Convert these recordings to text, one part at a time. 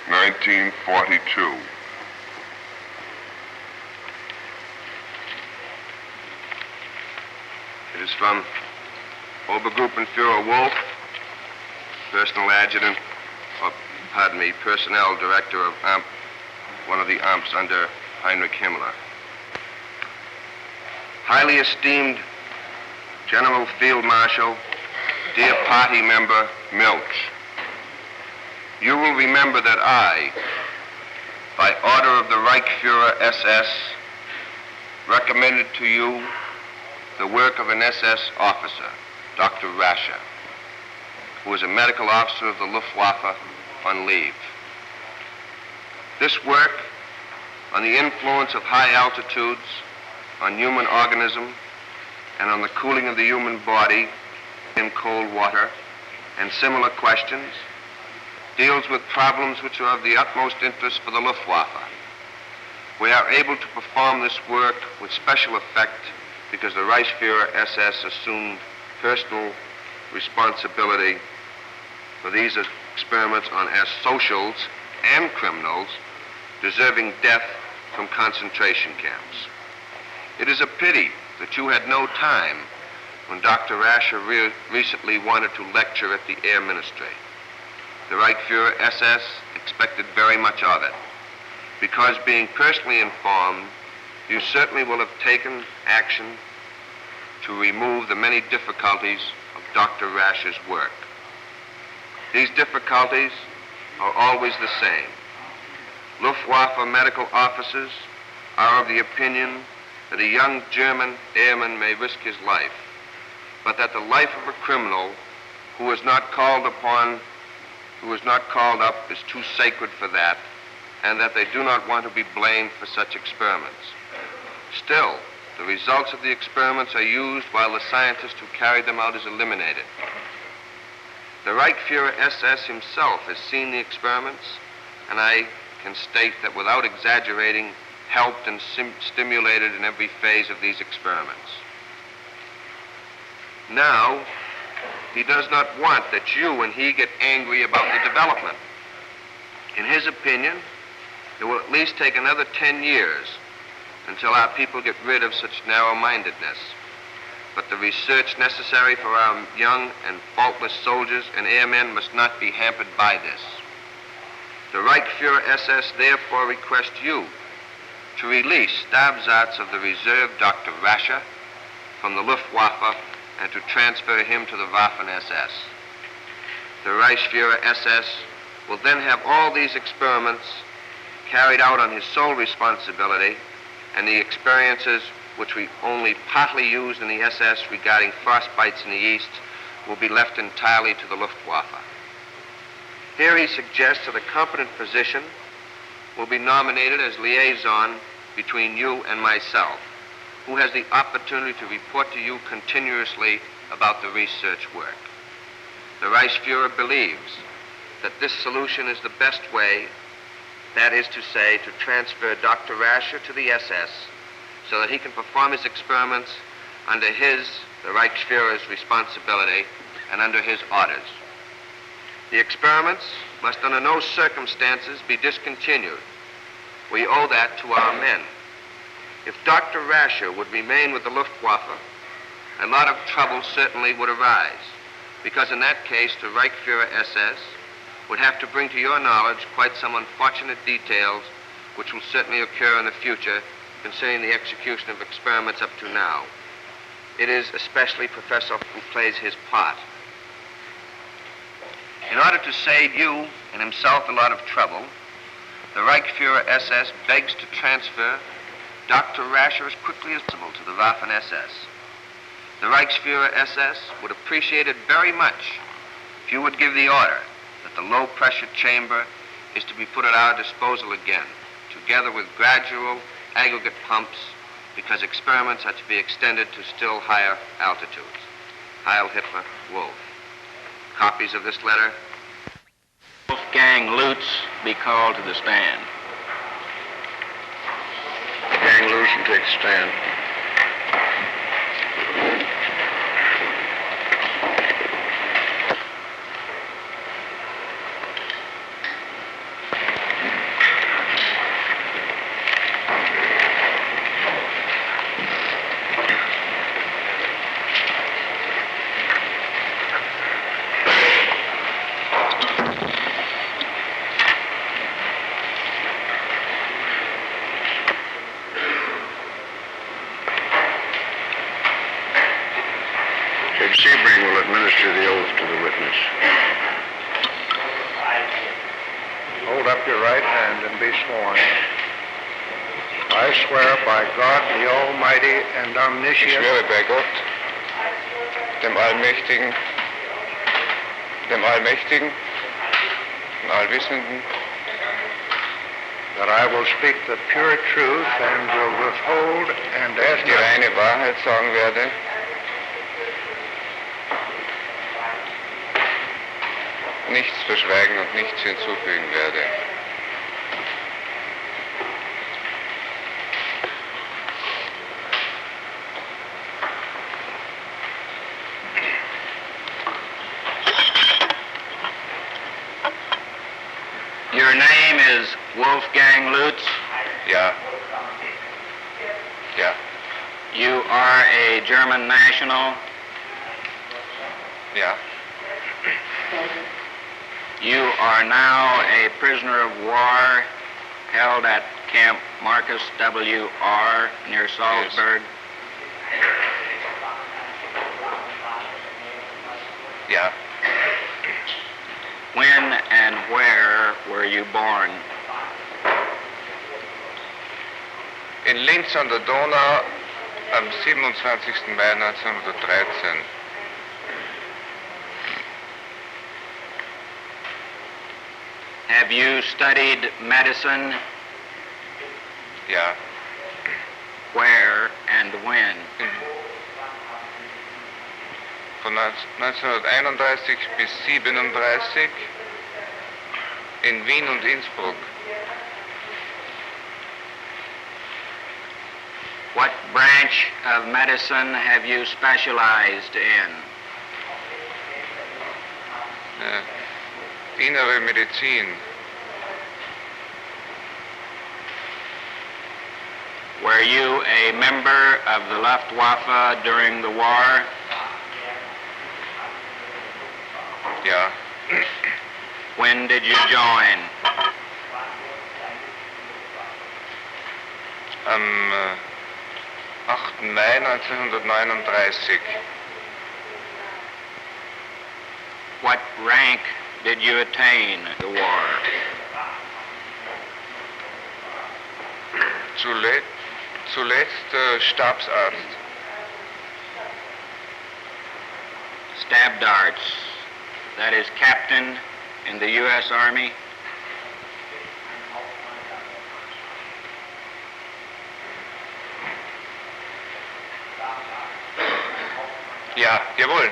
1942. It is from Obergruppenführer Wolf, Personal Adjutant, Personnel Director of AMP, one of the AMPs under Heinrich Himmler. Highly esteemed General Field Marshal, dear party member Milch, you will remember that I, by order of the Reichsfuhrer SS, recommended to you the work of an SS officer, Dr. Rascher, who was a medical officer of the Luftwaffe on leave. This work on the influence of high altitudes on human organism and on the cooling of the human body in cold water and similar questions deals with problems which are of the utmost interest for the Luftwaffe. We are able to perform this work with special effect because the Reichsfuhrer SS assumed personal responsibility for these experiments on as socials and criminals deserving death from concentration camps. It is a pity that you had no time when Dr. Rascher recently wanted to lecture at the Air Ministry. The Reichsfuhrer SS expected very much of it, because being personally informed, you certainly will have taken action to remove the many difficulties of Dr. Rascher's work. These difficulties are always the same. Luftwaffe medical officers are of the opinion that a young German airman may risk his life, but that the life of a criminal who is not called up is too sacred for that, and that they do not want to be blamed for such experiments. Still, the results of the experiments are used while the scientist who carried them out is eliminated. The Reichsfuhrer SS himself has seen the experiments, and I can state that without exaggerating, helped and stimulated in every phase of these experiments. Now, he does not want that you and he get angry about the development. In his opinion, it will at least take another 10 years until our people get rid of such narrow-mindedness. But the research necessary for our young and faultless soldiers and airmen must not be hampered by this. The Reichsfuhrer SS therefore requests you to release Stabsatz of the reserve Dr. Rascher from the Luftwaffe and to transfer him to the Waffen SS. The Reichsfuhrer SS will then have all these experiments carried out on his sole responsibility, and the experiences which we only partly used in the SS regarding frostbites in the East will be left entirely to the Luftwaffe. Here he suggests that a competent physician will be nominated as liaison between you and myself, who has the opportunity to report to you continuously about the research work. The Reichsfuhrer believes that this solution is the best way, that is to say, to transfer Dr. Rascher to the SS so that he can perform his experiments under the Reichsfuhrer's responsibility and under his orders. The experiments must under no circumstances be discontinued. We owe that to our men. If Dr. Rascher would remain with the Luftwaffe, a lot of trouble certainly would arise, because in that case the Reichsfuhrer SS would have to bring to your knowledge quite some unfortunate details which will certainly occur in the future concerning the execution of experiments up to now. It is especially Professor who plays his part. In order to save you and himself a lot of trouble, the Reichsfuhrer SS begs to transfer Dr. Rascher as quickly as possible to the Waffen SS. The Reichsfuhrer SS would appreciate it very much if you would give the order that the low-pressure chamber is to be put at our disposal again, together with gradual aggregate pumps, because experiments are to be extended to still higher altitudes. Heil Hitler, Wolf. Copies of this letter. Wolfgang Lutz be called to the stand. Wolfgang Lutz, you take a stand. up your right hand and be sworn. I swear by God, the Almighty and Ich Omniscient, schwöre bei Gott, dem Allmächtigen, und Allwissenden, that I will speak the pure truth and will withhold and add die reine Wahrheit sagen werde, nichts verschweigen und nichts hinzufügen werde. Your name is Wolfgang Lutz. Ja. Ja. You are a German national. Ja. You are now a prisoner of war held at Camp Marcus W.R. near Salzburg. Ja. When and where were you born? In Linz an der Donau am 27. Mai 1913. Have you studied medicine? Ja. Where and when? Von 1931 bis 1937 in Wien und Innsbruck. What branch of medicine have you specialized in? Innere Medizin. Were you a member of the Luftwaffe during the war? Ja. When did you join? Am 8. Mai 1939. What rank did you attain the war? Zuletzt Stabsarzt. Stab darts. That is captain in the U.S. Army. Ja, jawohl.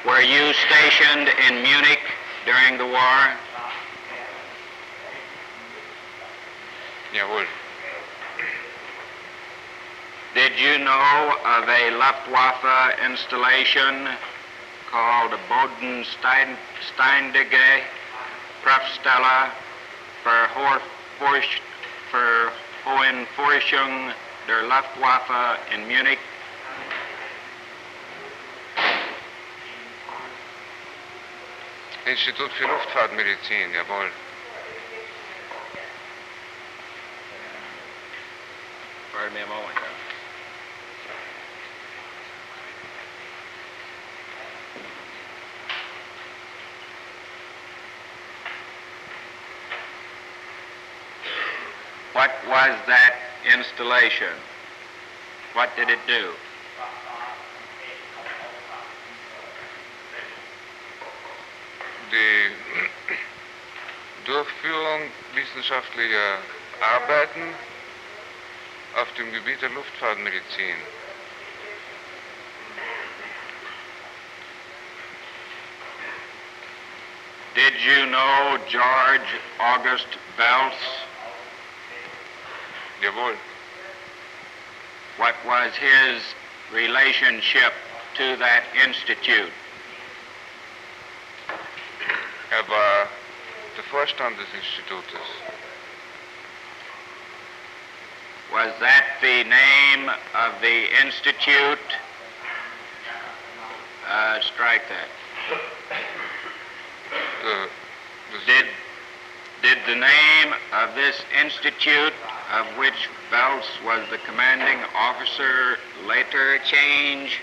Were you stationed in Munich during the war? Jawohl. Did you know of a Luftwaffe installation called Bodensteindige Prüfstelle für Hohenforschung der Luftwaffe in Munich? Institut für Luftfahrtmedizin, jawohl. Pardon me a moment. What was that installation? What did it do? Die Durchführung wissenschaftlicher Arbeiten auf dem Gebiet der Luftfahrtmedizin. Did you know George August Belz? Jawohl. What was his relationship to that institute? War der Vorstand des Institutes. Was that the name of the institute? Strike that. Did the name of this institute, of which Belz was the commanding officer, later change?